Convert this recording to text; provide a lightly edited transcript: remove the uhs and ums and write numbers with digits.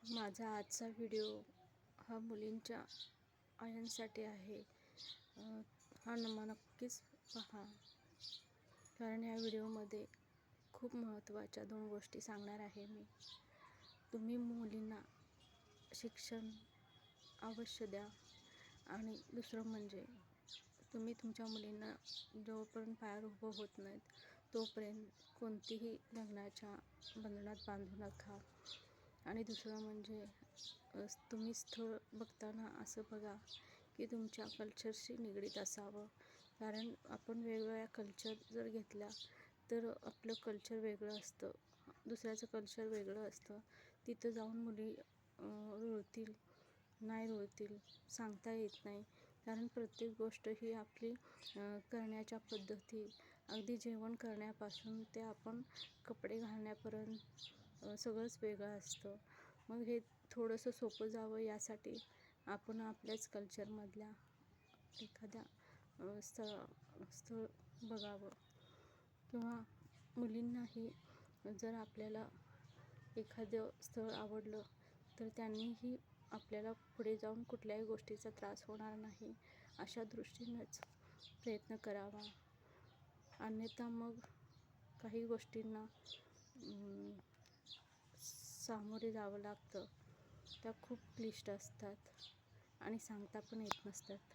माझा आजचा व्हिडिओ हा मुलींच्या आयांसाठी आहे. हा नक्कीच पहा, कारण या व्हिडिओमध्ये खूप महत्त्वाच्या 2 गोष्टी सांगणार आहे मी. तुम्ही मुलींना शिक्षण अवश्य द्या आणि दुसरं म्हणजे तुम्ही तुमच्या मुलींना जोपर्यंत पायावर उभं होत नाहीत तोपर्यंत कोणतीही लग्नाच्या बंधनात बांधू नका. आणि दुसरं म्हणजे तुम्ही स्थळ बघताना असं बघा की तुमच्या कल्चरशी निगडीत असावं, कारण आपण वेगवेगळ्या कल्चर जर घेतल्या तर आपलं कल्चर वेगळं असतं, दुसऱ्याचं कल्चर वेगळं असतं. तिथं जाऊन मुली रुळतील नाही रुळतील सांगता येत नाही, कारण प्रत्येक गोष्ट ही आपली करण्याच्या पद्धती, अगदी जेवण करण्यापासून ते आपण कपडे घालण्यापर्यंत सगळंच वेगळं असतं. मग हे थोडंसं सोपं जावं यासाठी आपण आपल्याच कल्चरमधल्या एखाद्या स्थळ बघावं, किंवा मुलींनाही जर आपल्याला एखादं स्थळ आवडलं तर त्यांनीही आपल्याला पुढे जाऊन कुठल्याही गोष्टीचा त्रास होणार नाही अशा दृष्टीनंच प्रयत्न करावा. अन्यथा मग काही गोष्टींना सामोरे जावं लागतं. त्या खूप क्लिष्ट असतात आणि सांगता पण येत नसतात.